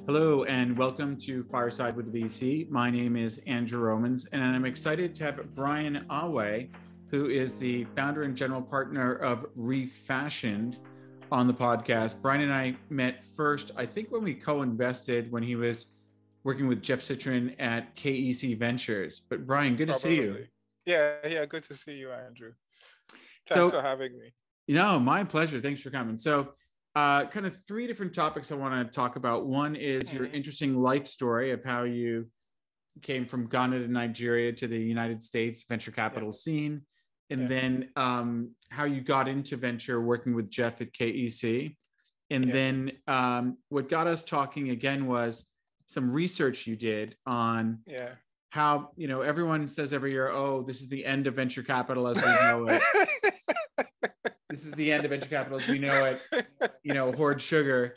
Hello and welcome to Fireside with the VC. My name is Andrew Romans and I'm excited to have Brian Aoaeh, who is the founder and general partner of REFASHIONed, on the podcast. Brian and I met first, I think, when we co-invested when he was working with Jeff Citrin at KEC Ventures. But Brian, good to see you. Yeah, good to see you, Andrew. So, Thanks for having me. My pleasure. Thanks for coming. So, kind of three different topics I want to talk about. One is your interesting life story of how you came from Ghana to Nigeria to the United States venture capital scene. And then how you got into venture working with Jeff at KEC. And then what got us talking again was some research you did on how, everyone says every year, oh, this is the end of venture capital as we know it. This is the end of venture capital as we know it, hoard sugar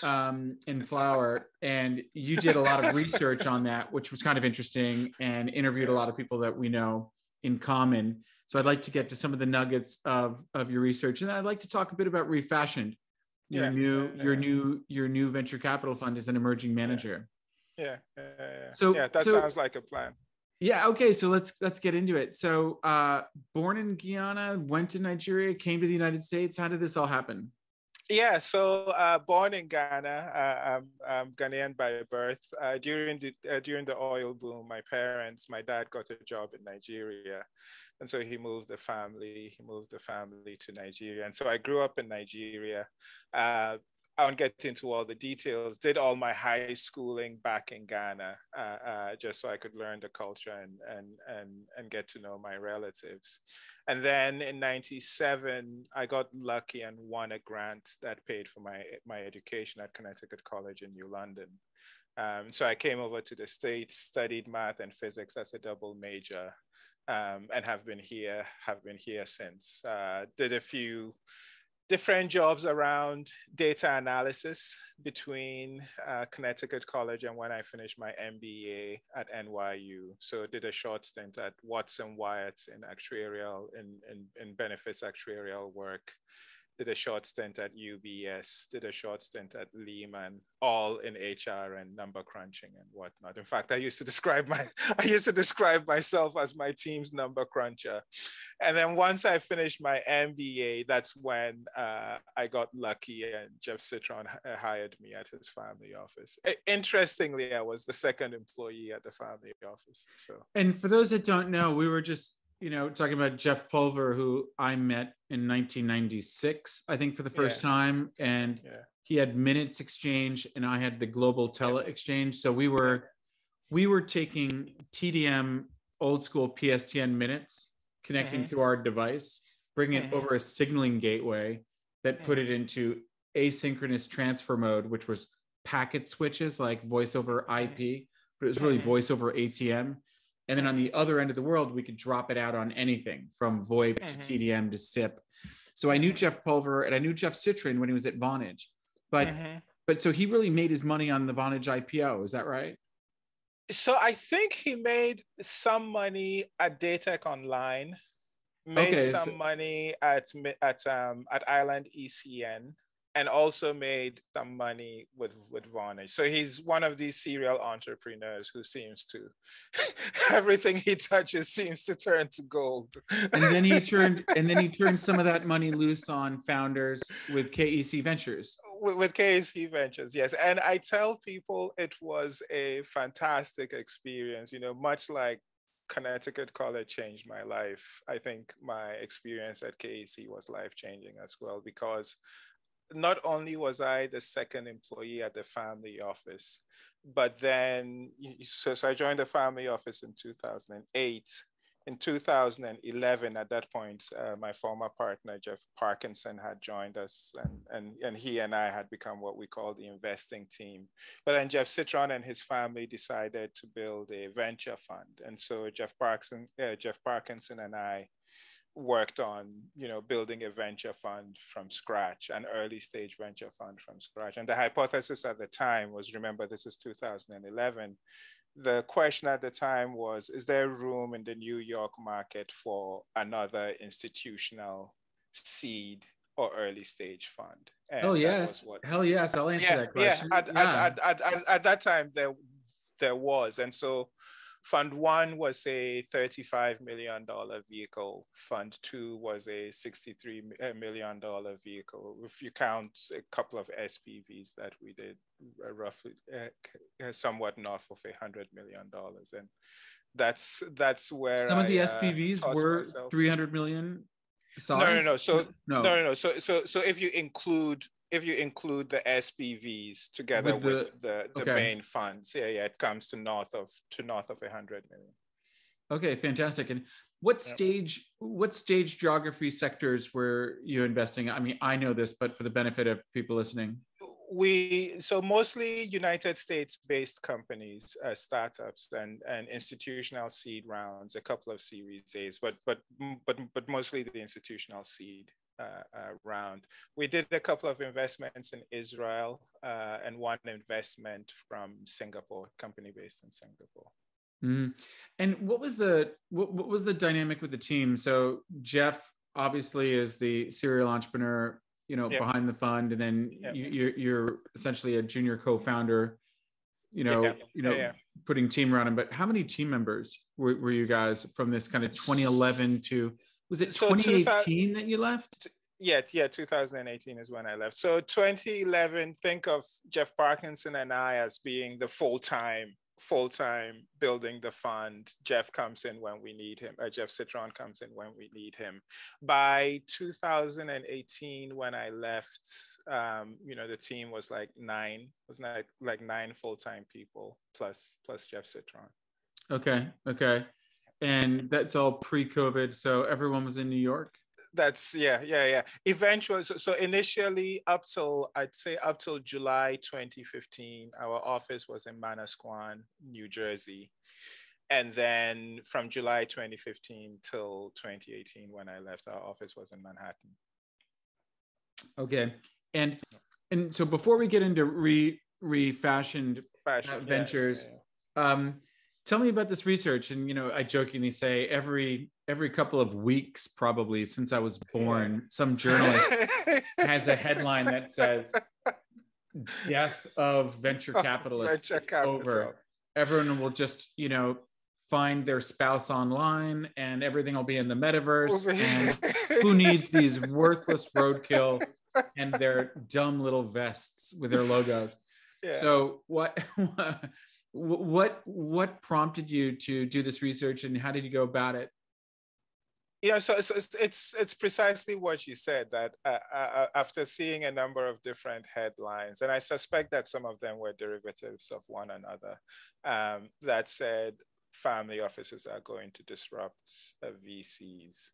and flour. And you did a lot of research on that, which was kind of interesting, and interviewed a lot of people that we know in common. So I'd like to get to some of the nuggets of your research. And then I'd like to talk a bit about REFASHIONed, your new venture capital fund as an emerging manager. So that sounds like a plan. Yeah. Okay. So let's get into it. So, born in Guyana, went to Nigeria, came to the United States. How did this all happen? Yeah. So, born in Ghana, I'm Ghanaian by birth. During the oil boom, my dad got a job in Nigeria, and so he moved the family to Nigeria. And so I grew up in Nigeria. I won't get into all the details. Did all my high schooling back in Ghana, just so I could learn the culture and get to know my relatives. And then in '97, I got lucky and won a grant that paid for my education at Connecticut College in New London. So I came over to the States, studied math and physics as a double major, and have been here since. Did a few different jobs around data analysis between Connecticut College and when I finished my MBA at NYU. So did a short stint at Watson Wyatt in actuarial, in benefits actuarial work. Did a short stint at UBS, did a short stint at Lehman, all in HR and number crunching and whatnot. In fact, I used to describe myself as my team's number cruncher. And then once I finished my MBA, that's when I got lucky and Jeff Citrin hired me at his family office. Interestingly, I was the second employee at the family office. So, and for those that don't know, we were just talking about Jeff Pulver, who I met in 1996, I think, for the first time. And he had Minutes Exchange and I had the Global Tele Exchange. So we were taking TDM old school PSTN minutes, connecting to our device, bringing it over a signaling gateway that put it into asynchronous transfer mode, which was packet switches like voice over IP, but it was really voice over ATM. And then on the other end of the world, we could drop it out on anything from VoIP to TDM to SIP. So I knew Jeff Pulver and I knew Jeff Citrin when he was at Vonage. But so he really made his money on the Vonage IPO. Is that right? So I think he made some money at Datech Online, made some money at Island ECN, and also made some money with Vonage. So he's one of these serial entrepreneurs who seems to, everything he touches seems to turn to gold. And then he turned some of that money loose on founders with KEC Ventures. With KEC Ventures, yes. And I tell people it was a fantastic experience, much like Connecticut College changed my life. I think my experience at KEC was life-changing as well, because not only was I the second employee at the family office, but then, so I joined the family office in 2008. In 2011, at that point, my former partner, Jeff Parkinson, had joined us, and he and I had become what we call the investing team. But then Jeff Citrin and his family decided to build a venture fund. And so Jeff Parkinson and I worked on, building a venture fund from scratch, an early stage venture fund from scratch. And the hypothesis at the time was, remember, this is 2011. The question at the time was, is there room in the New York market for another institutional seed or early stage fund. Oh, And that was yes. what, Hell yes. I'll answer that yeah, question. Yeah. at that time there was. And so Fund one was a $35 million vehicle. Fund two was a $63 million vehicle. If you count a couple of SPVs that we did, roughly somewhat north of $100 million. And that's where Some of the I SPVs taught were myself. 300 million No, size? no, no. So No. no. So if you include the SPVs together with the okay. main funds, yeah, it comes to north of 100 million. Okay, fantastic. And what stage geography sectors were you investing? I mean, I know this, but for the benefit of people listening. So mostly United States-based companies, startups, and institutional seed rounds, a couple of Series A's, but mostly the institutional seed round. We did a couple of investments in Israel and one investment from Singapore, company based in Singapore. Mm-hmm. And what was the dynamic with the team? So Jeff obviously is the serial entrepreneur, behind the fund, and then you're essentially a junior co-founder, putting team around him. But how many team members were you guys from this kind of 2011 to, was it 2018 that you left? Yeah, 2018 is when I left. So 2011, think of Jeff Parkinson and I as being the full-time building the fund. Jeff comes in when we need him. Jeff Citron comes in when we need him. By 2018, when I left, the team was like nine full-time people plus Jeff Citron. Okay. And that's all pre-COVID. So everyone was in New York? That's yeah. Eventually, so initially up till July 2015, our office was in Manasquan, New Jersey. And then from July 2015 till 2018, when I left, our office was in Manhattan. Okay. And so before we get into refashioned ventures, tell me about this research. And, I jokingly say every couple of weeks, probably since I was born, some journalist has a headline that says, "Death of venture capitalists over." Everyone will just, find their spouse online and everything will be in the metaverse. And who needs these worthless roadkill and their dumb little vests with their logos? Yeah. So what prompted you to do this research, and how did you go about it? Yeah, so it's precisely what you said, that after seeing a number of different headlines, and I suspect that some of them were derivatives of one another, that said family offices are going to disrupt VCs.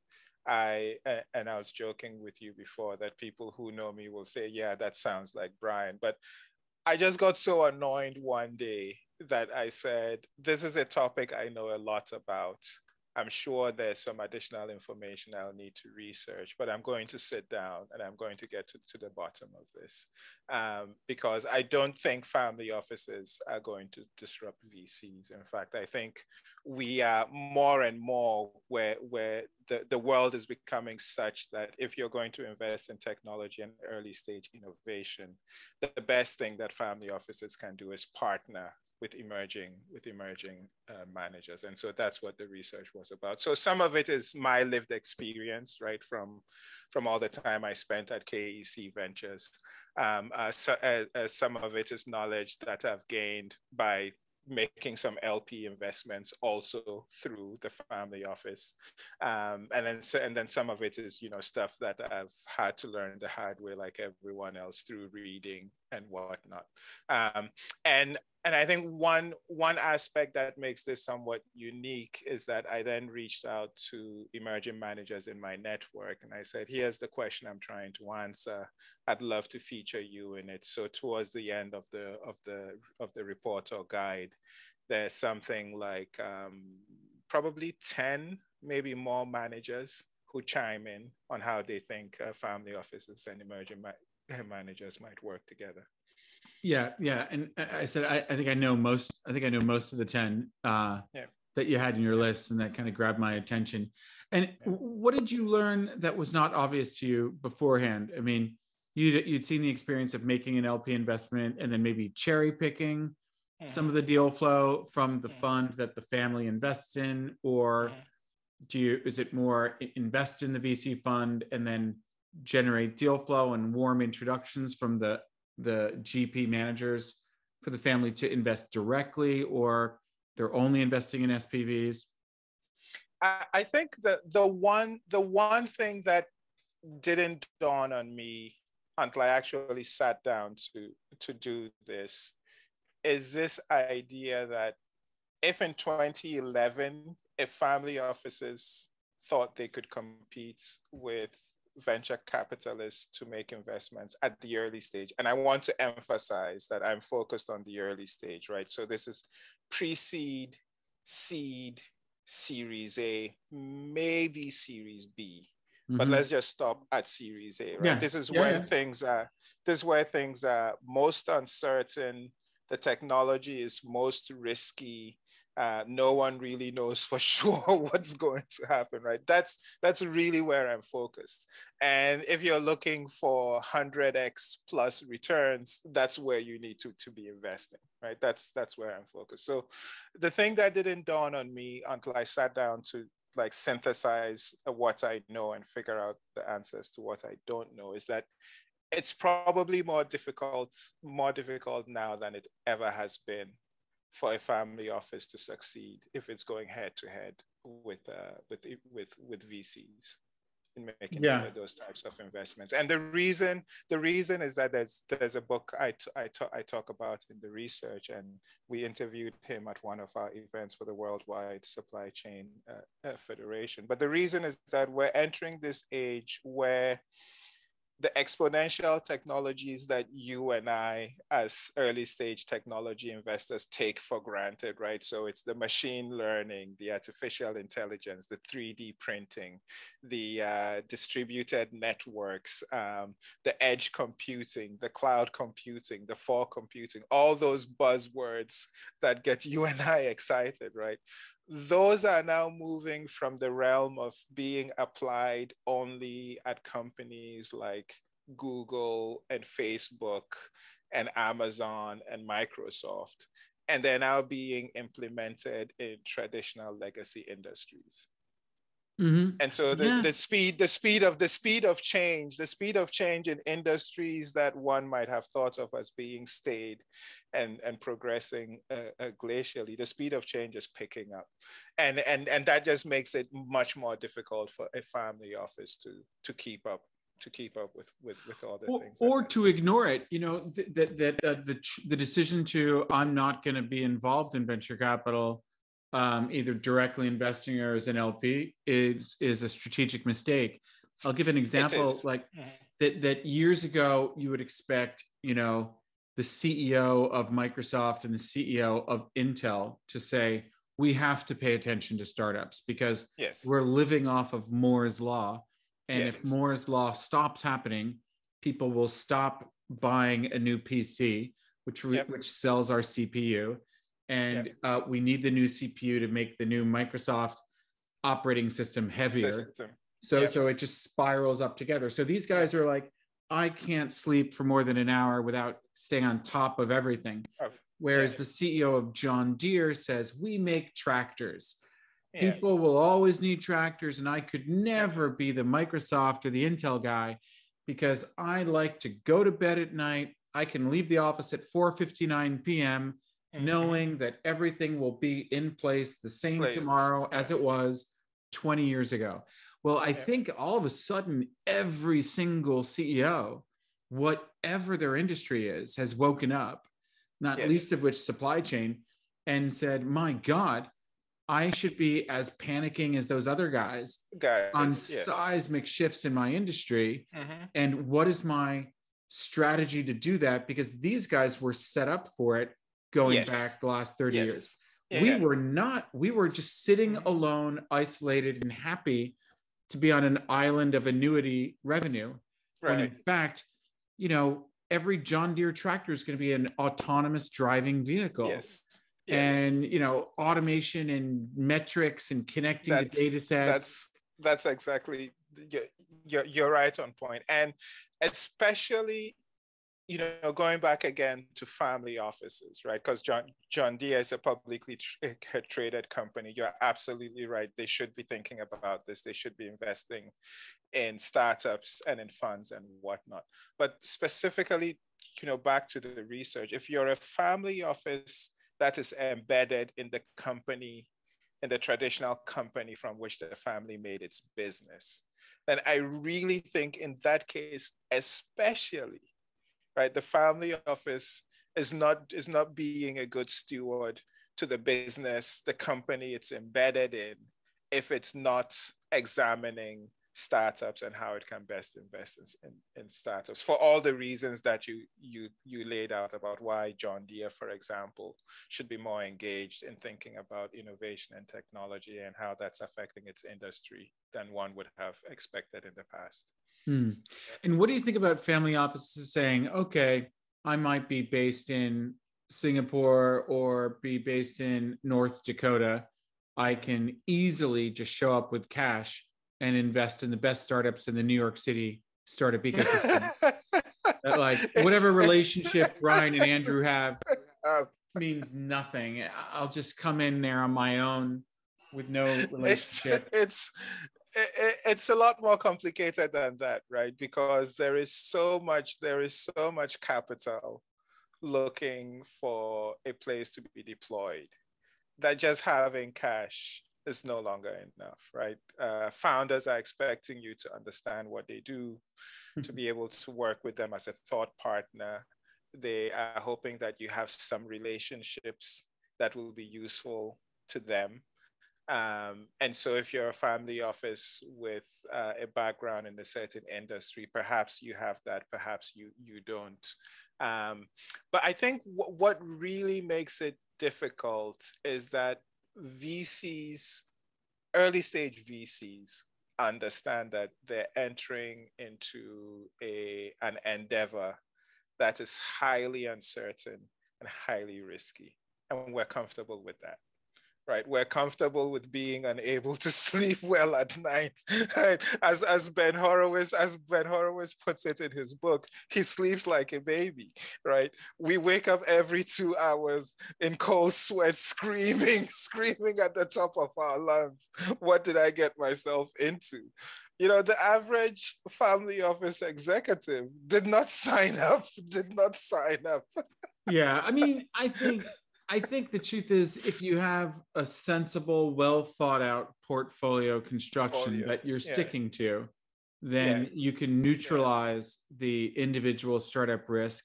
I was joking with you before that people who know me will say, yeah, that sounds like Brian. But I just got so annoyed one day that I said, this is a topic I know a lot about. I'm sure there's some additional information I'll need to research, but I'm going to sit down and I'm going to get to the bottom of this, because I don't think family offices are going to disrupt VCs. In fact, I think we are more and more where the world is becoming such that if you're going to invest in technology and early stage innovation, the best thing that family offices can do is partner with emerging managers. And so that's what the research was about. So some of it is my lived experience, right, from all the time I spent at KEC Ventures. Some of it is knowledge that I've gained by making some LP investments also through the family office, and then some of it is stuff that I've had to learn the hard way, like everyone else, through reading and whatnot. And I think one aspect that makes this somewhat unique is that I then reached out to emerging managers in my network, and I said, here's the question I'm trying to answer. I'd love to feature you in it. So towards the end of the report or guide, there's something like probably 10, maybe more managers who chime in on how they think family offices and emerging managers might work together. Yeah. And I said, I think I know most of the 10. that you had in your list and that kind of grabbed my attention. And what did you learn that was not obvious to you beforehand? I mean, you'd seen the experience of making an LP investment and then maybe cherry picking some of the deal flow from the fund that the family invests in, or is it more invest in the VC fund and then generate deal flow and warm introductions from the GP managers for the family to invest directly, or they're only investing in SPVs? I think the one thing that didn't dawn on me until I actually sat down to do this is this idea that if in 2011, if family offices thought they could compete with venture capitalists to make investments at the early stage, and I want to emphasize that I'm focused on the early stage, right? So this is pre-seed, seed, Series A, maybe Series B, but let's just stop at Series A, right? Yeah. This is where things are most uncertain. The technology is most risky. No one really knows for sure what's going to happen, right? That's really where I'm focused. And if you're looking for 100x plus returns, that's where you need to be investing, right? That's where I'm focused. So the thing that didn't dawn on me until I sat down to like synthesize what I know and figure out the answers to what I don't know is that it's probably more difficult now than it ever has been for a family office to succeed if it's going head to head with VCs in making those types of investments. And the reason is that there's a book I talk about in the research, and we interviewed him at one of our events for the Worldwide Supply Chain Federation. But the reason is that we're entering this age where the exponential technologies that you and I, as early stage technology investors, take for granted, right? So it's the machine learning, the artificial intelligence, the 3D printing, the distributed networks, the edge computing, the cloud computing, the fog computing, all those buzzwords that get you and I excited, right? Those are now moving from the realm of being applied only at companies like Google and Facebook and Amazon and Microsoft, and they're now being implemented in traditional legacy industries. And so the speed of change in industries that one might have thought of as being staid and progressing glacially, the speed of change is picking up, and that just makes it much more difficult for a family office to keep up with all the things, or to ignore it. You know, the decision to, I'm not going to be involved in venture capital, either directly investing or as an LP, is a strategic mistake. I'll give an example. Like that years ago, you would expect, you know, the CEO of Microsoft and the CEO of Intel to say, we have to pay attention to startups because we're living off of Moore's Law. And if Moore's Law stops happening, people will stop buying a new PC, which sells our CPU. And we need the new CPU to make the new Microsoft operating system heavier. So it just spirals up together. So these guys are like, I can't sleep for more than an hour without staying on top of everything. Whereas the CEO of John Deere says, we make tractors. People will always need tractors, and I could never be the Microsoft or the Intel guy because I like to go to bed at night. I can leave the office at 4:59 p.m. knowing that everything will be in place the same tomorrow as it was 20 years ago. Well, I think all of a sudden, every single CEO, whatever their industry is, has woken up, not least of which supply chain, and said, my God, I should be as panicking as those other guys on seismic shifts in my industry. And what is my strategy to do that? Because these guys were set up for it going back the last 30 years. We were not. We were just sitting alone, isolated, and happy to be on an island of annuity revenue. When in fact, you know, every John Deere tractor is going to be an autonomous driving vehicle. and, you know, automation and metrics and connecting the data sets. That's exactly, you're right on point. And especially, you know, going back again to family offices, right? Because John Deere is a publicly traded company. You're absolutely right. They should be thinking about this. They should be investing in startups and in funds and whatnot. But specifically, you know, back to the research, if you're a family office that is embedded in the company, in the traditional company from which the family made its business, then I really think in that case, especially, right, the family office is not being a good steward to the business, the company it's embedded in, if it's not examining startups and how it can best invest in startups, for all the reasons that you laid out about why John Deere, for example, should be more engaged in thinking about innovation and technology and how that's affecting its industry than one would have expected in the past. And what do you think about family offices saying, okay, I might be based in Singapore or be based in North Dakota. I can easily just show up with cash and invest in the best startups in the New York City startup ecosystem. Like whatever relationship Brian and Andrew have means nothing. I'll just come in there on my own with no relationship. It's a lot more complicated than that, right? Because there is so much capital looking for a place to be deployed that just having cash is no longer enough, right? Founders are expecting you to understand what they do, to be able to work with them as a thought partner. They are hoping that you have some relationships that will be useful to them. And so if you're a family office with a background in a certain industry, perhaps you have that, perhaps you don't. But I think what really makes it difficult is that VCs, early stage VCs, understand that they're entering into an endeavor that is highly uncertain and highly risky. And we're comfortable with that. Right, we're comfortable with being unable to sleep well at night. Right? As Ben Horowitz puts it in his book, he sleeps like a baby. Right, we wake up every 2 hours in cold sweat, screaming at the top of our lungs. What did I get myself into? You know, the average family office executive did not sign up. Yeah, I mean, I think the truth is, if you have a sensible, well thought out portfolio construction that you're sticking to, then you can neutralize the individual startup risk.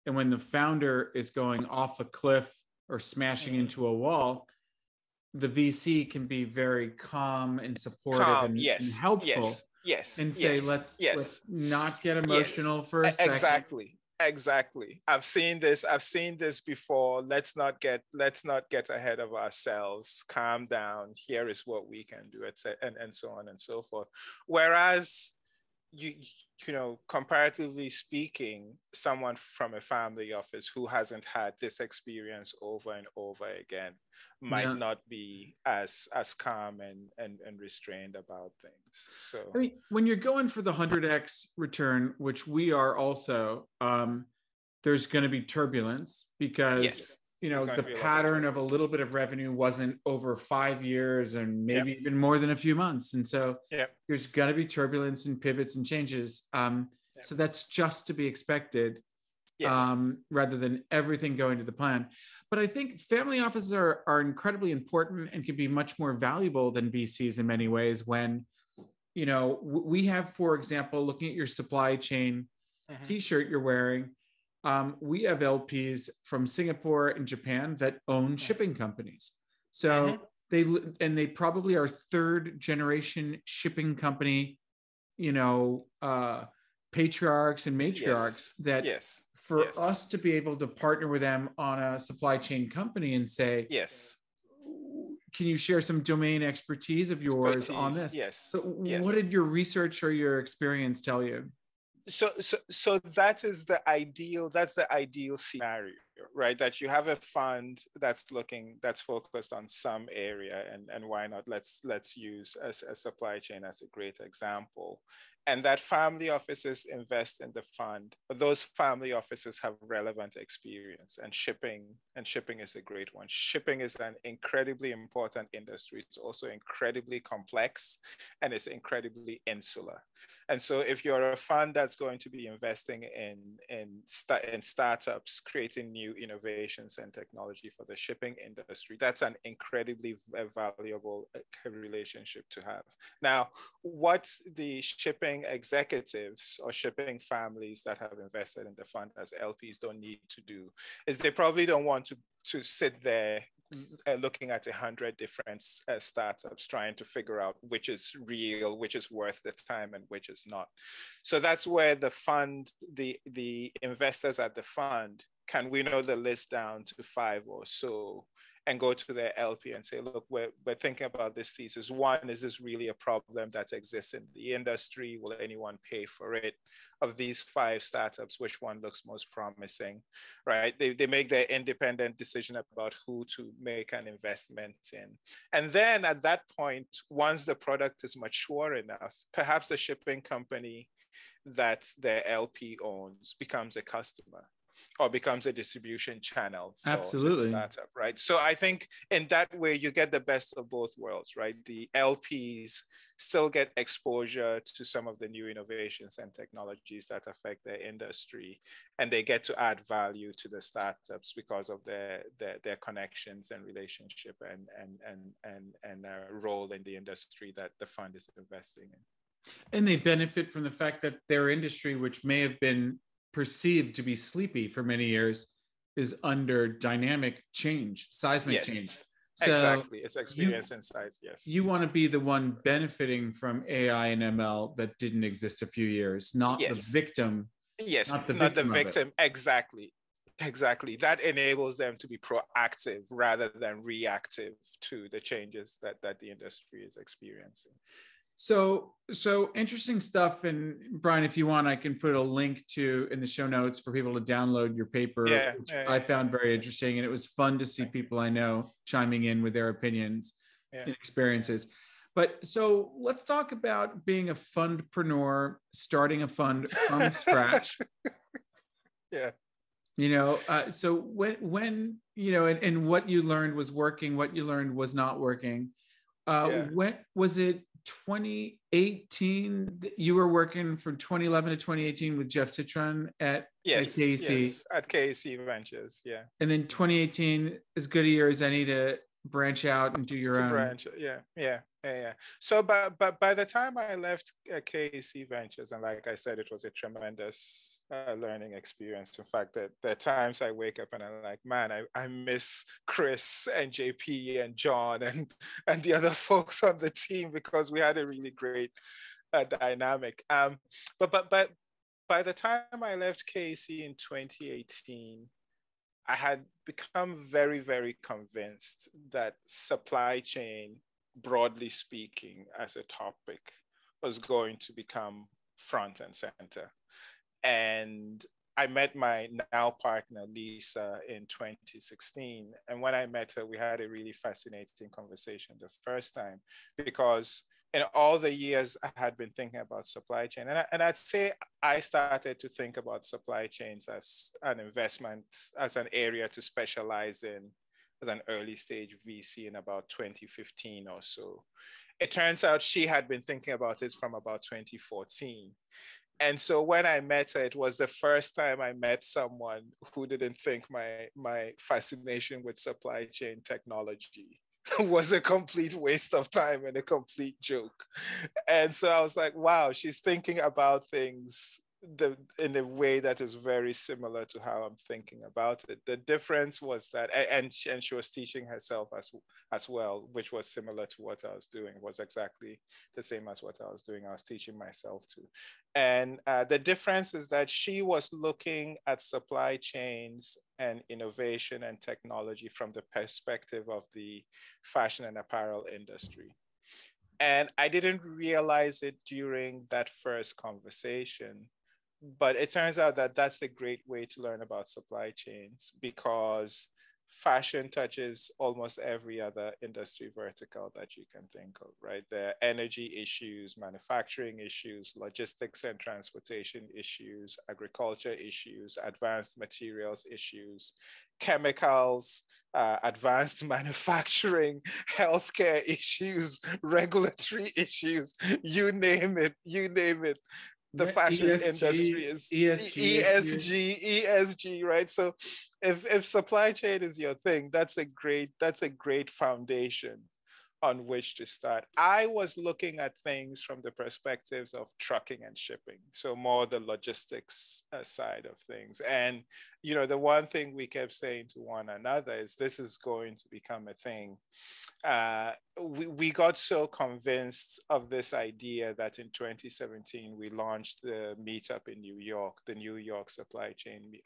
And when the founder is going off a cliff or smashing into a wall, the VC can be very calm and supportive and helpful. And say, let's not get emotional for a second. Exactly. I've seen this before. Let's not get ahead of ourselves. Calm down. Here is what we can do, etc., and so on and so forth. Whereas you know, comparatively speaking, someone from a family office who hasn't had this experience over and over again might not be as calm and restrained about things. So I mean, when you're going for the 100x return, which we are also, there's going to be turbulence because you know the pattern of a little bit of revenue wasn't over 5 years and maybe even more than a few months, and so there's going to be turbulence and pivots and changes. So that's just to be expected, rather than everything going to the plan. But I think family offices are incredibly important and can be much more valuable than VCs in many ways. When, you know, we have, for example, looking at your supply chain T-shirt you're wearing, we have LPs from Singapore and Japan that own shipping companies. So they probably are third generation shipping company, you know, patriarchs and matriarchs that for us to be able to partner with them on a supply chain company and say, can you share some domain expertise of yours on this? So what did your research or your experience tell you? So that's the ideal scenario, right? That you have a fund that's focused on some area, and why not? Let's use a supply chain as a great example. And that family offices invest in the fund, but those family offices have relevant experience, and shipping is a great one. Shipping is an incredibly important industry. It's also incredibly complex, and it's incredibly insular. And so if you're a fund that's going to be investing in startups, creating new innovations and technology for the shipping industry, that's an incredibly valuable relationship to have. Now, what the shipping executives or shipping families that have invested in the fund as LPs don't need to do is they probably don't want to sit there looking at 100 different startups, trying to figure out which is real, which is worth the time, and which is not. So that's where the fund, the investors at the fund can winnow the list down to 5 or so, and go to their LP and say, look, we're thinking about this thesis. One, is this really a problem that exists in the industry? Will anyone pay for it? Of these 5 startups, which one looks most promising, right? They make their independent decision about who to make an investment in. And then at that point, once the product is mature enough, perhaps the shipping company that their LP owns becomes a customer, or becomes a distribution channel for Absolutely. the startup, right? So I think in that way, you get the best of both worlds, right? The LPs still get exposure to some of the new innovations and technologies that affect their industry, and they get to add value to the startups because of their connections and relationship and role in the industry that the fund is investing in. And they benefit from the fact that their industry, which may have been perceived to be sleepy for many years, is under dynamic change, seismic change. So exactly, it's experience insights. Yes, you want to be the one benefiting from AI and ML that didn't exist a few years, not the victim. Yes, not the victim. Exactly. That enables them to be proactive rather than reactive to the changes that the industry is experiencing. So interesting stuff. And Brian, if you want, I can put a link to in the show notes for people to download your paper, which I found very interesting. And it was fun to see people I know chiming in with their opinions and experiences. But so let's talk about being a fundpreneur, starting a fund from scratch. So when and what you learned was working, what you learned was not working. When was it? 2018, you were working from 2011 to 2018 with Jeff Citron at KEC. Yes, at KEC Ventures, And then 2018, as good a year as any to branch out and do your own. So by the time I left KEC Ventures, and like I said, it was a tremendous learning experience. In fact, there are times I wake up and I'm like, man, I miss Chris and JP and John and the other folks on the team, because we had a really great dynamic. But by the time I left KEC in 2018, I had become very, very convinced that supply chain, broadly speaking, as a topic, was going to become front and center. And I met my now partner, Lisa, in 2016. And when I met her, we had a really fascinating conversation the first time, because in all the years I had been thinking about supply chain, and I'd say I started to think about supply chains as an investment, as an area to specialize in, as an early stage VC in about 2015 or so. It turns out she had been thinking about it from about 2014. And so when I met her, it was the first time I met someone who didn't think my fascination with supply chain technology was a complete waste of time and a complete joke. And so I was like, wow, she's thinking about things in a way that is very similar to how I'm thinking about it. The difference was that, and she was teaching herself as well, which was similar to what I was doing. It was exactly the same as what I was doing. I was teaching myself too. And the difference is that she was looking at supply chains and innovation and technology from the perspective of the fashion and apparel industry. And I didn't realize it during that first conversation, But it turns out that that's a great way to learn about supply chains, because fashion touches almost every other industry vertical that you can think of, right? There are energy issues, manufacturing issues, logistics and transportation issues, agriculture issues, advanced materials issues, chemicals, advanced manufacturing, healthcare issues, regulatory issues, you name it, you name it. The fashion industry is ESG, right? So if supply chain is your thing, that's a great foundation on which to start. I was looking at things from the perspectives of trucking and shipping, so more the logistics side of things. And the one thing we kept saying to one another is this is going to become a thing. We got so convinced of this idea that in 2017 we launched the meetup in New York, the New York Supply Chain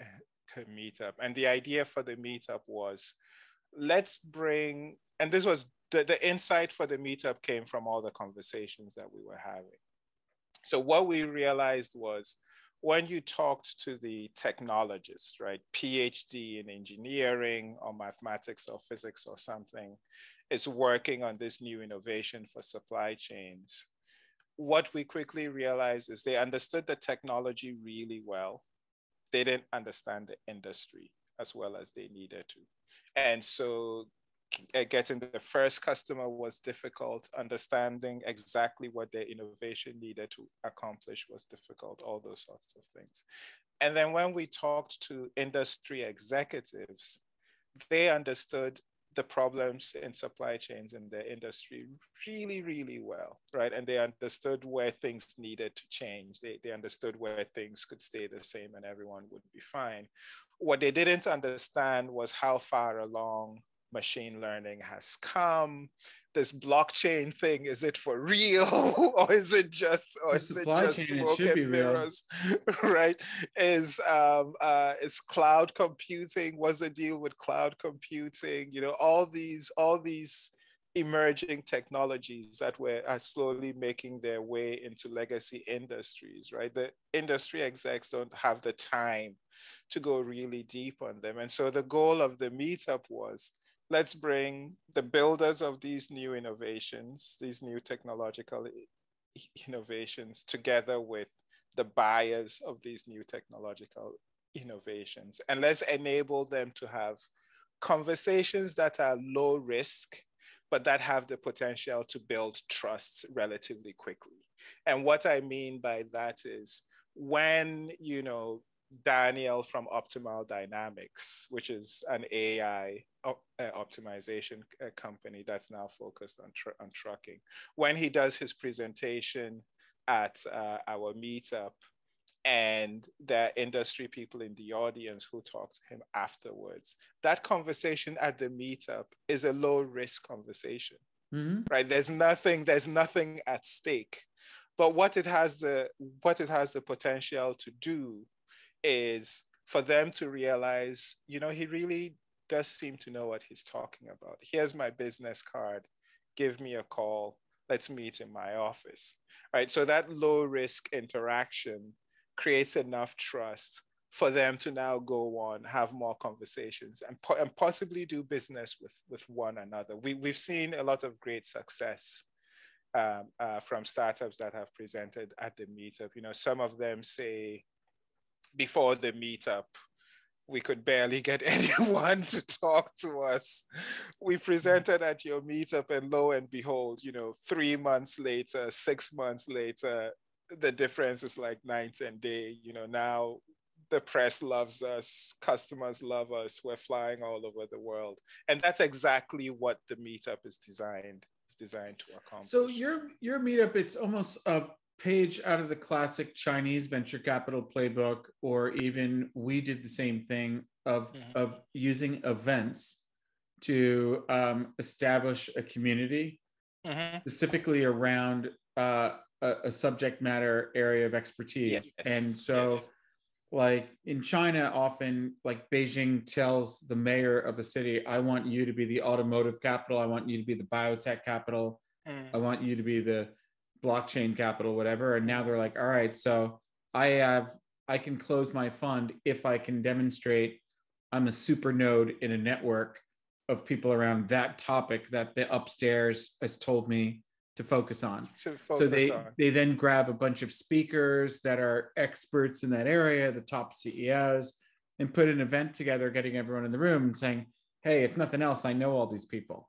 Meetup. And the idea for the meetup was, let's bring, and this was the insight for the meetup came from all the conversations that we were having. So what we realized was, when you talked to the technologists, right, PhD in engineering or mathematics or physics or something, is working on this new innovation for supply chains, what we quickly realized is they understood the technology really well. They didn't understand the industry as well as they needed to. And so getting the first customer was difficult. Understanding exactly what their innovation needed to accomplish was difficult, all those sorts of things. And then when we talked to industry executives, they understood the problems in supply chains in their industry really, really well, right? And they understood where things needed to change. They understood where things could stay the same and everyone would be fine. What they didn't understand was how far along machine learning has come. This blockchain thing, is it for real? Or is it just smoke and mirrors? Right? Is cloud computing? What's the deal with cloud computing? All these emerging technologies that are slowly making their way into legacy industries, right? The industry execs don't have the time to go really deep on them. And so the goal of the meetup was, let's bring the builders of these new innovations, these new technological innovations, together with the buyers of these new technological innovations. And let's enable them to have conversations that are low risk, but that have the potential to build trust relatively quickly. And what I mean by that is, when, Daniel from Optimal Dynamics, which is an AI optimization company that's now focused on trucking, when he does his presentation at our meetup, and there are industry people in the audience who talk to him afterwards, that conversation at the meetup is a low risk conversation, right? There's nothing at stake. But what it has the potential to do is for them to realize, he really does seem to know what he's talking about. Here's my business card. Give me a call. Let's meet in my office, right? So that low risk interaction creates enough trust for them to now go on, have more conversations, and possibly do business with one another. We've seen a lot of great success from startups that have presented at the meetup. Some of them say, before the meetup, we could barely get anyone to talk to us. We presented at your meetup, and lo and behold, 3 months later, 6 months later, the difference is like night and day. Now the press loves us, customers love us, we're flying all over the world. And that's exactly what the meetup is designed to accomplish. So your meetup, it's almost a page out of the classic Chinese venture capital playbook, or even we did the same thing of using events to establish a community specifically around a subject matter area of expertise. Yes. And so like in China, often like Beijing tells the mayor of a city, I want you to be the automotive capital. I want you to be the biotech capital. I want you to be the blockchain capital, whatever. And now they're like, all right, so I have I can close my fund if I can demonstrate I'm a super node in a network of people around that topic that the upstairs has told me to focus on. So they then grab a bunch of speakers that are experts in that area, the top CEOs, and put an event together, getting everyone in the room and saying, hey, if nothing else, I know all these people.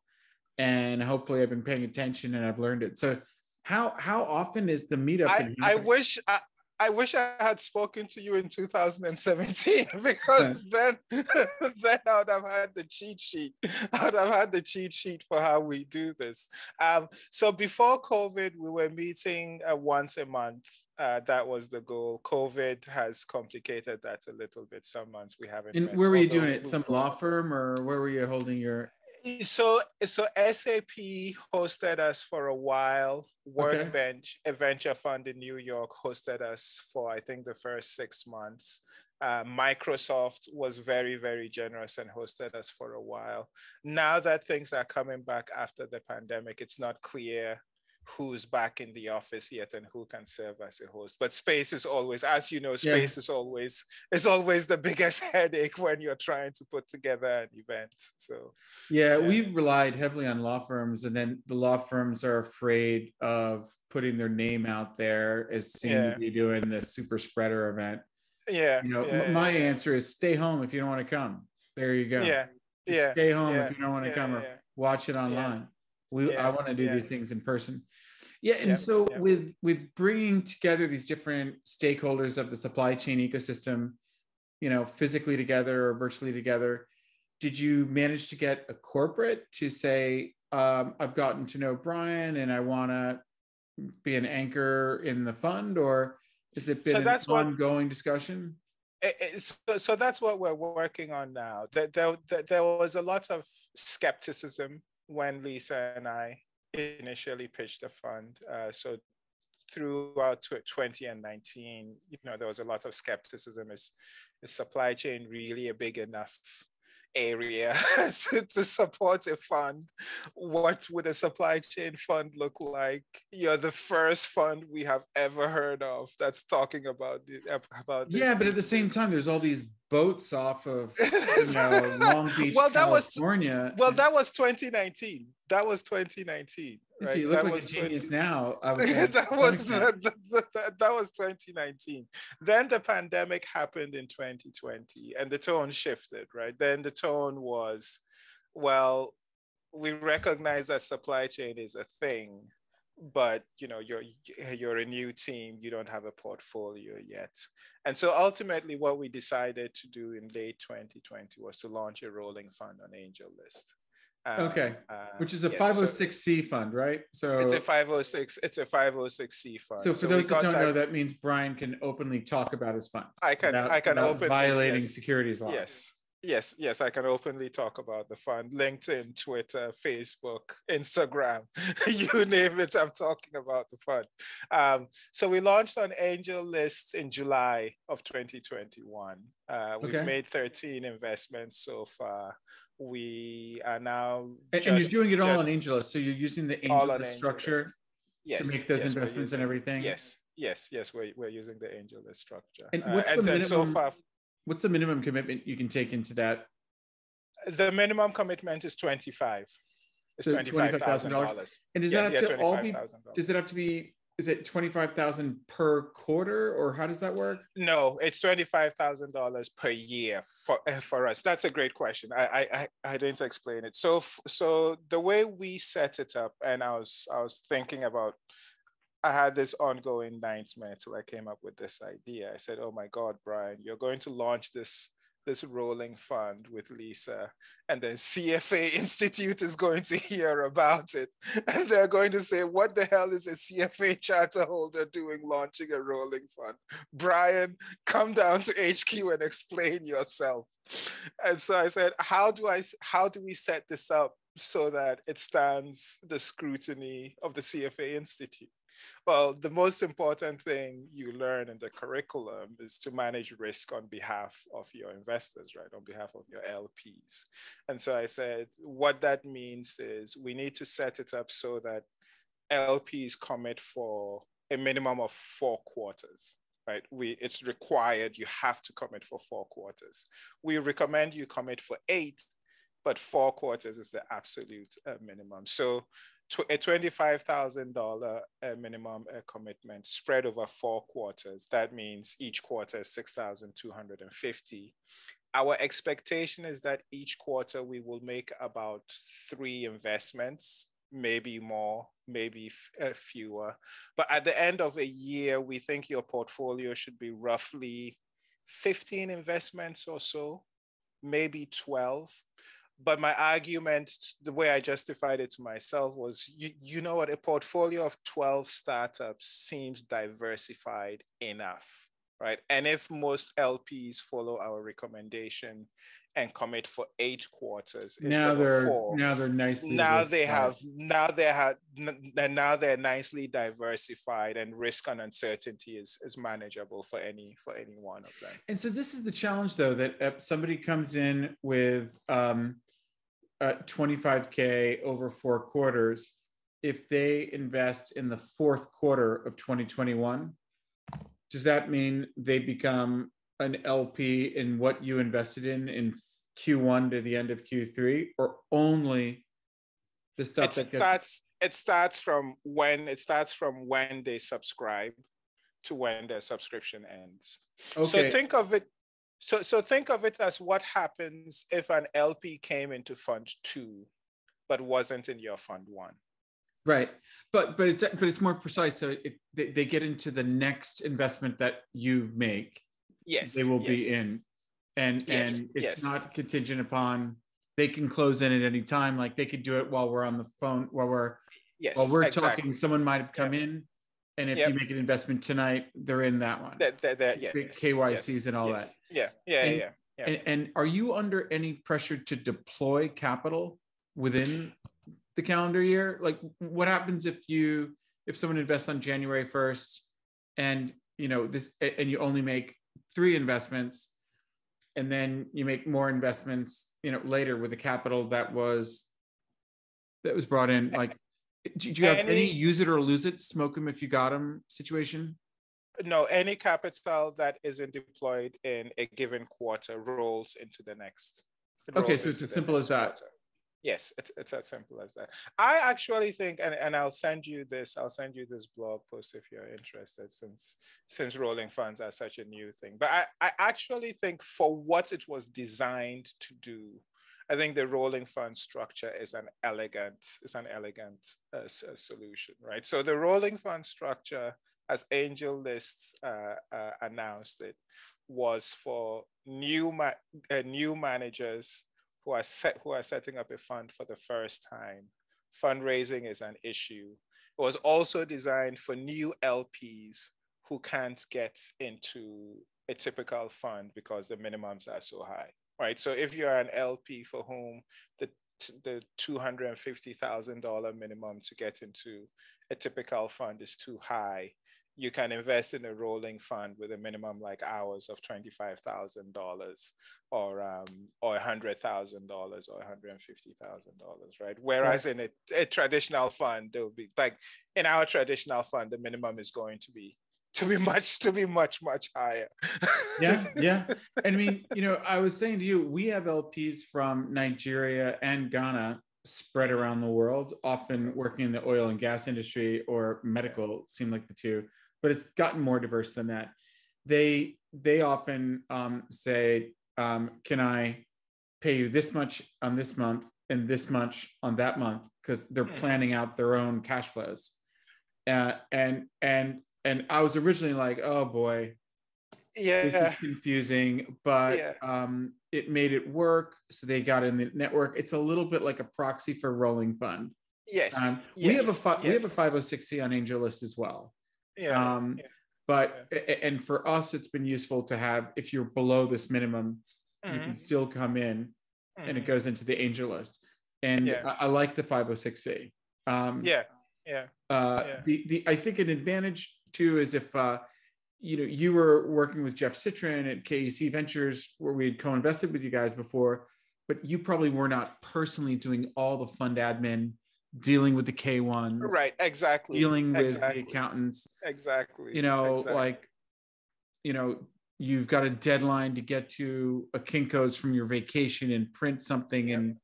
And hopefully I've been paying attention and I've learned it. So how often is the meetup? I wish I had spoken to you in 2017 because then I would have had the cheat sheet. I would have had the cheat sheet for how we do this. So before COVID, we were meeting once a month. That was the goal. COVID has complicated that a little bit. Some months we haven't. And where were you doing it? Some law firm, or where were you holding your? So SAP hosted us for a while. Workbench, a venture fund in New York, hosted us for, I think, the first 6 months. Microsoft was very, very generous and hosted us for a while. Now that things are coming back after the pandemic, it's not clear who's back in the office yet and who can serve as a host. But space is always, as you know, is always the biggest headache when you're trying to put together an event. So we've relied heavily on law firms, and then the law firms are afraid of putting their name out there as seen to be doing the super spreader event. My answer is stay home if you don't want to come. There you go. Stay home if you don't want to come, or watch it online. I want to do these things in person. With bringing together these different stakeholders of the supply chain ecosystem, physically together or virtually together, did you manage to get a corporate to say, I've gotten to know Brian and I want to be an anchor in the fund, or has it been an ongoing discussion? So that's what we're working on now. There was a lot of skepticism when Lisa and I initially pitched the fund. So throughout 2019, there was a lot of skepticism. Is supply chain really a big enough area to support a fund? What would a supply chain fund look like? You're the first fund we have ever heard of that's talking about this. But at the same time, there's all these boats off of Long Beach, California. That was 2019. That was 2019. Right? So you look like a genius now. That was 2019. Then the pandemic happened in 2020, and the tone shifted. Right then, the tone was, well, we recognize that supply chain is a thing, but you're a new team, you don't have a portfolio yet. And so ultimately what we decided to do in late 2020 was to launch a rolling fund on AngelList. Which is a 506c fund, right? So it's a 506c fund. So for those that don't know, that means Brian can openly talk about his fund. I can openly violating securities law. Yes, I can openly talk about the fund. LinkedIn, Twitter, Facebook, Instagram, you name it, I'm talking about the fund. So we launched on AngelList in July of 2021. We've made 13 investments so far. We are now and you're doing it all on AngelList. So you're using the AngelList structure to make those investments and everything? Yes, we're using the AngelList structure. And what's the minimum? So far, what's the minimum commitment you can take into that? The minimum commitment is 25. It's $25,000. And does that have to all be? Does it have to be? Is it $25,000 per quarter, or how does that work? No, it's $25,000 per year for us. That's a great question. I didn't explain it. So the way we set it up, and I was thinking about. I had this ongoing nightmare till I came up with this idea. I said, "Oh my God, Brian, you're going to launch this rolling fund with Lisa, and then CFA Institute is going to hear about it, and they're going to say, what the hell is a CFA charter holder doing launching a rolling fund? Brian, come down to HQ and explain yourself." And so I said, how do we set this up so that it stands the scrutiny of the CFA Institute? Well, the most important thing you learn in the curriculum is to manage risk on behalf of your investors, right? On behalf of your LPs. And so I said, what that means is we need to set it up so that LPs commit for a minimum of 4 quarters. right? It's required. You have to commit for 4 quarters. We recommend you commit for 8, but 4 quarters is the absolute minimum. So a $25,000 minimum commitment spread over 4 quarters. That means each quarter is $6,250. Our expectation is that each quarter we will make about 3 investments, maybe more, maybe fewer. But at the end of a year, we think your portfolio should be roughly 15 investments or so, maybe 12. But my argument, the way I justified it to myself was, you know what, a portfolio of 12 startups seems diversified enough, right? And if most LPs follow our recommendation and commit for 8 quarters instead of 4, now they're nicely now they're nicely diversified, and risk and uncertainty is manageable for any one of them. And so this is the challenge, though, that somebody comes in with 25K over 4 quarters. If they invest in the 4th quarter of 2021, does that mean they become an LP in what you invested in Q1 to the end of Q3, or only the stuff it starts from when they subscribe to when their subscription ends? Okay. So think of it. So think of it as what happens if an LP came into fund 2, but wasn't in your fund 1. Right, but it's more precise. So they get into the next investment that you make. Yes, they will be in, and it's not contingent upon, they can close in at any time. Like they could do it while we're on the phone, while we're talking. Someone might have come in, and if you make an investment tonight, they're in that one. KYCs and all that. And are you under any pressure to deploy capital within the calendar year? Like, what happens if someone invests on January 1st, and and you only make 3 investments, and then you make more investments, later with the capital that was brought in? Like, do you have any use it or lose it, smoke them if you got them situation? No, any capital that isn't deployed in a given quarter rolls into the next. Okay, so it's as simple as that. Quarter. Yes, it's as simple as that. I actually think, and I'll send you this blog post if you're interested, since rolling funds are such a new thing. But I actually think, for what it was designed to do, I think the rolling fund structure is an elegant solution, right? So the rolling fund structure, as AngelList announced it, was for new managers who are setting up a fund for the first time. Fundraising is an issue. It was also designed for new LPs who can't get into a typical fund because the minimums are so high, right? So if you're an LP for whom the $250,000 minimum to get into a typical fund is too high, you can invest in a rolling fund with a minimum like ours of $25,000 or $100,000 or $150,000, right? Whereas in a traditional fund, there will be, like, in our traditional fund, the minimum is going to be much higher. Yeah. And I mean, I was saying to you, we have LPs from Nigeria and Ghana spread around the world, often working in the oil and gas industry or medical, seem like the two, but it's gotten more diverse than that. They often say, can I pay you this much on this month and this much on that month? Because they're planning out their own cash flows. And I was originally like, oh boy, this is confusing, but it made it work. So they got in the network. It's a little bit like a proxy for rolling fund. We have a 506c on AngelList as well. And for us, it's been useful to have, if you're below this minimum, you can still come in and it goes into the AngelList. And I like the 506c. I think an advantage too is if you were working with Jeff Citrin at KEC Ventures, where we had co-invested with you guys before, but you probably were not personally doing all the fund admin, dealing with the K1s, right? Exactly. Dealing with the accountants, exactly. like you've got a deadline to get to a Kinko's from your vacation and print something and,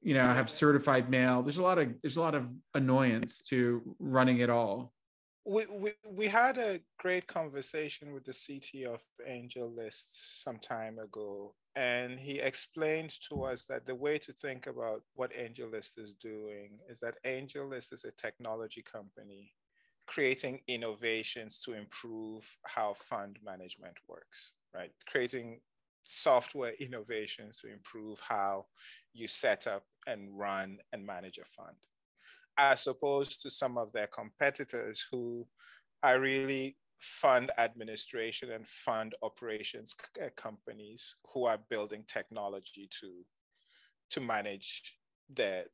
have certified mail. There's a lot of annoyance to running it all. We had a great conversation with the CTO of AngelList some time ago, and he explained to us that the way to think about what AngelList is doing is that AngelList is a technology company creating innovations to improve how fund management works, right? Creating software innovations to improve how you set up and run and manage a fund, as opposed to some of their competitors who are really fund administration and fund operations companies who are building technology to manage their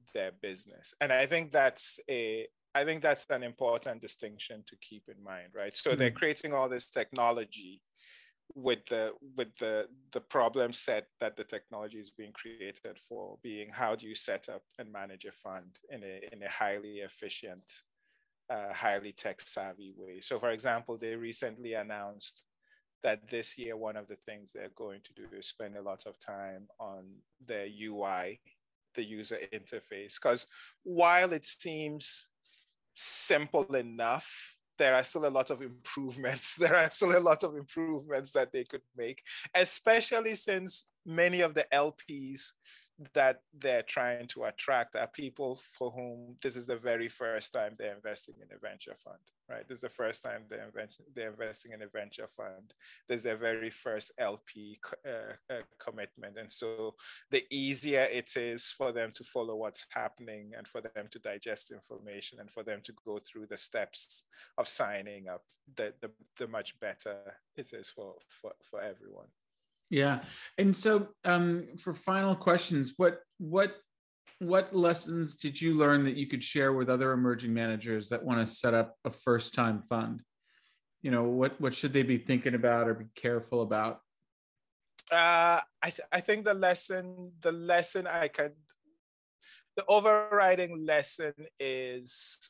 business. And I think that's an important distinction to keep in mind, right? So they're creating all this technology with the problem set that the technology is being created for being, how do you set up and manage a fund in a highly efficient, highly tech savvy way. So for example, they recently announced that this year, one of the things they're going to do is spend a lot of time on their UI, the user interface, because while it seems simple enough, there are still a lot of improvements. There are still a lot of improvements that they could make, especially since many of the LPs that they're trying to attract are people for whom this is the very first time they're investing in a venture fund, right? This is the first time they're investing in a venture fund. This is their very first LP commitment. And so the easier it is for them to follow what's happening and for them to digest information and for them to go through the steps of signing up, the much better it is for everyone. Yeah. And so for final questions, what lessons did you learn that you could share with other emerging managers that want to set up a first-time fund? What should they be thinking about or be careful about? I think the overriding lesson is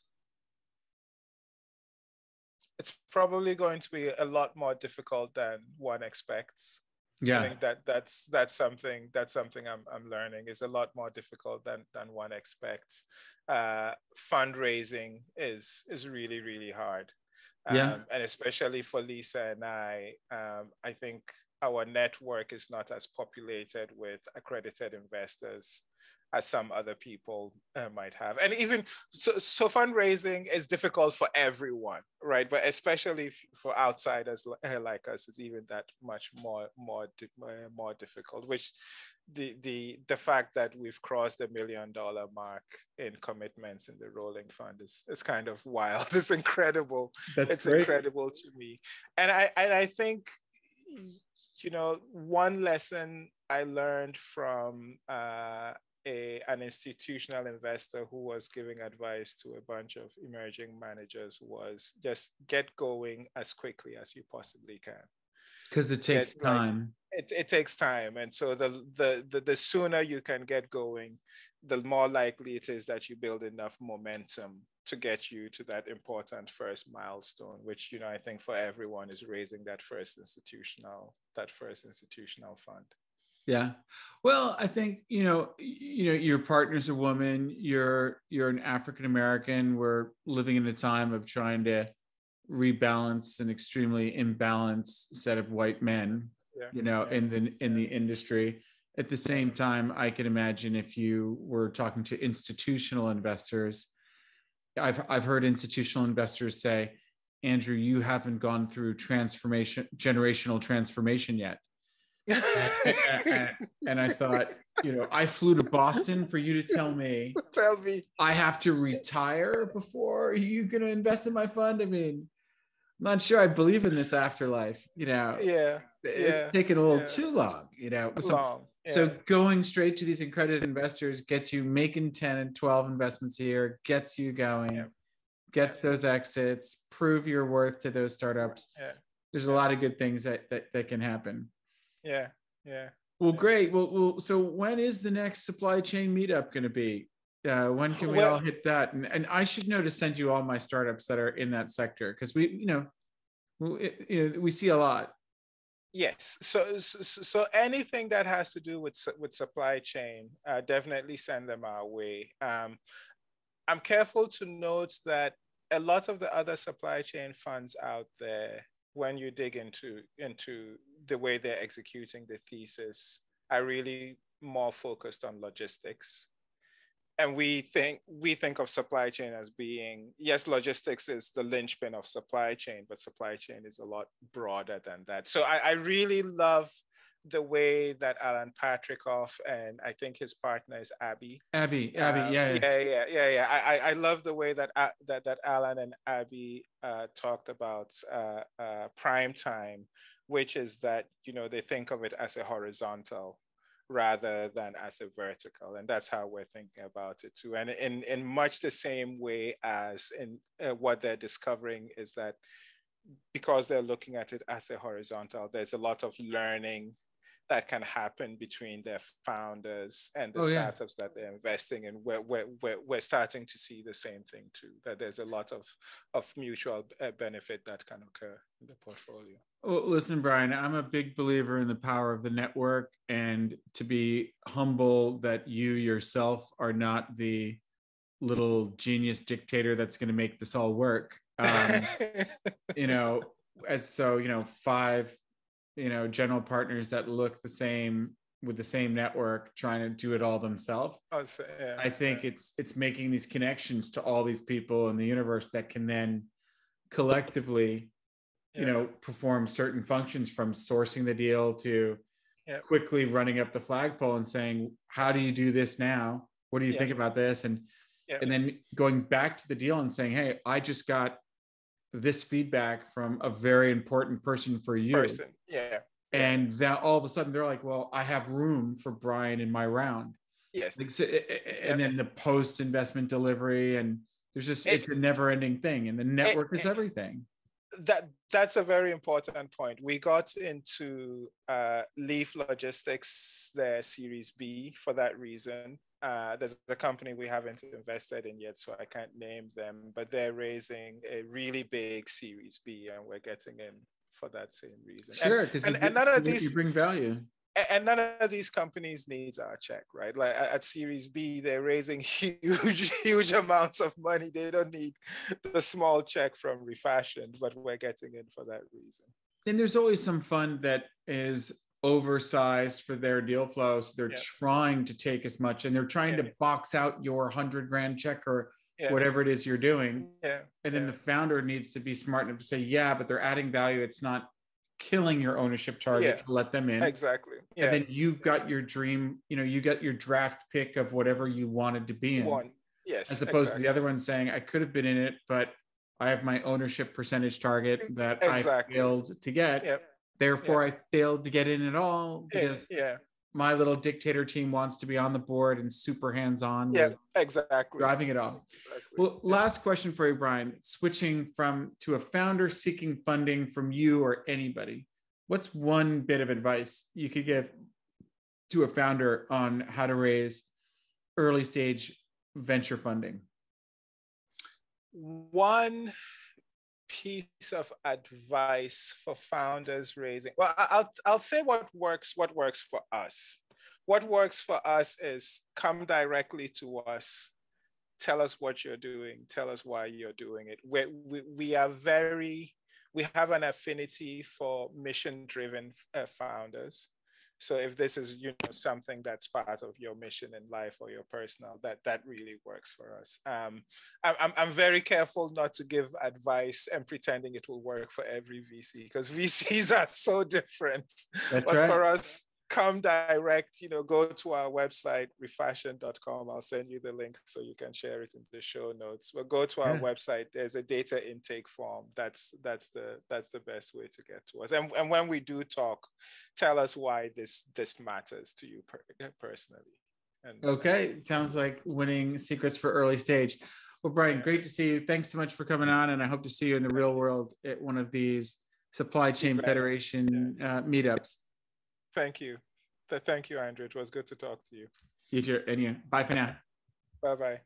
it's probably going to be a lot more difficult than one expects. Yeah, I think that's something I'm learning. Is a lot more difficult than one expects. Fundraising is really, really hard. And especially for Lisa and I think our network is not as populated with accredited investors as some other people might have. And even so fundraising is difficult for everyone, right? But especially for outsiders like us, it's even that much more difficult, which the fact that we've crossed the $1 million mark in commitments in the rolling fund is kind of wild. It's incredible. It's great. Incredible to me. And I think, one lesson I learned from an institutional investor who was giving advice to a bunch of emerging managers was just get going as quickly as you possibly can. Because it takes time. It takes time. And so the sooner you can get going, the more likely it is that you build enough momentum to get you to that important first milestone, which, I think for everyone is raising that first institutional fund. Yeah. Well, I think, your partner's a woman, you're an African-American. We're living in a time of trying to rebalance an extremely imbalanced set of white men, in the industry. At the same time, I can imagine if you were talking to institutional investors, I've heard institutional investors say, Andrew, you haven't gone through generational transformation yet. and I thought, I flew to Boston for you to tell me I have to retire before you're going to invest in my fund. I mean, I'm not sure I believe in this afterlife, it's taken a little too long, So going straight to these accredited investors gets you making 10 and 12 investments a year, gets you going, gets those exits, prove your worth to those startups. There's a lot of good things that can happen. Yeah. Well, great. Well, so when is the next supply chain meetup going to be? When can we all hit that? And I should know to send you all my startups that are in that sector, because we see a lot. Yes. So anything that has to do with supply chain, definitely send them our way. I'm careful to note that a lot of the other supply chain funds out there, when you dig into the way they're executing the thesis, are really more focused on logistics. And we think of supply chain as being, yes, logistics is the linchpin of supply chain, but supply chain is a lot broader than that. So I really love the way that Alan Patrickoff, and I think his partner is Abby. Abby, yeah. I love the way that that Alan and Abby talked about prime time, which is that, you know, they think of it as a horizontal rather than as a vertical, and that's how we're thinking about it too. And in much the same way as in what they're discovering is that because they're looking at it as a horizontal, there's a lot of learning that can happen between their founders and the startups that they're investing in. We're starting to see the same thing too, that there's a lot of mutual benefit that can occur in the portfolio. Well, listen, Brian, I'm a big believer in the power of the network, and to be humble that you yourself are not the little genius dictator that's going to make this all work. You know, five, general partners that look the same with the same network trying to do it all themselves. I think it's making these connections to all these people in the universe that can then collectively perform certain functions, from sourcing the deal to quickly running up the flagpole and saying, how do you do this now? What do you think about this? And then going back to the deal and saying, hey, I just got this feedback from a very important person for you. And that all of a sudden they're like, well, I have room for Brian in my round. And then the post-investment delivery, and there's just, it's a never-ending thing. And the network is everything. That's a very important point. We got into Leaf Logistics, their Series B, for that reason. There's a company we haven't invested in yet, so I can't name them, but they're raising a really big Series B, and we're getting in for that same reason. Sure, because you bring value. And none of these companies needs our check, right? Like at Series B, they're raising huge amounts of money. They don't need the small check from REFASHIONed, but we're getting in for that reason. And there's always some fund that is oversized for their deal flow. So they're trying to take as much, and they're trying to box out your $100,000 check or whatever it is you're doing. And then the founder needs to be smart enough to say, but they're adding value. It's not killing your ownership target to let them in. Exactly. And then you've got your dream, you got your draft pick of whatever you wanted to be in. As opposed to the other one saying, I could have been in it, but I have my ownership percentage target that I failed to get. Therefore, I failed to get in at all because my little dictator team wants to be on the board and super hands-on. Driving it all. Well, last question for you, Brian. Switching to a founder seeking funding from you or anybody, what's one bit of advice you could give to a founder on how to raise early stage venture funding? One piece of advice for founders raising, well, I'll say what works for us. What works for us is come directly to us, tell us what you're doing, tell us why you're doing it. We have an affinity for mission-driven founders. So if this is something that's part of your mission in life or your personal, that really works for us. I'm very careful not to give advice and pretending it will work for every VC, because VCs are so different. But for us, come direct, go to our website, refashion.com. I'll send you the link so you can share it in the show notes. But go to our website. There's a data intake form. That's the best way to get to us. And when we do talk, tell us why this matters to you personally. Okay, sounds like winning secrets for early stage. Well, Brian, great to see you. Thanks so much for coming on, and I hope to see you in the real world at one of these Supply Chain Federation meetups. Thank you. Thank you, Andrew. It was good to talk to you. You too. And you. Bye for now. Bye-bye.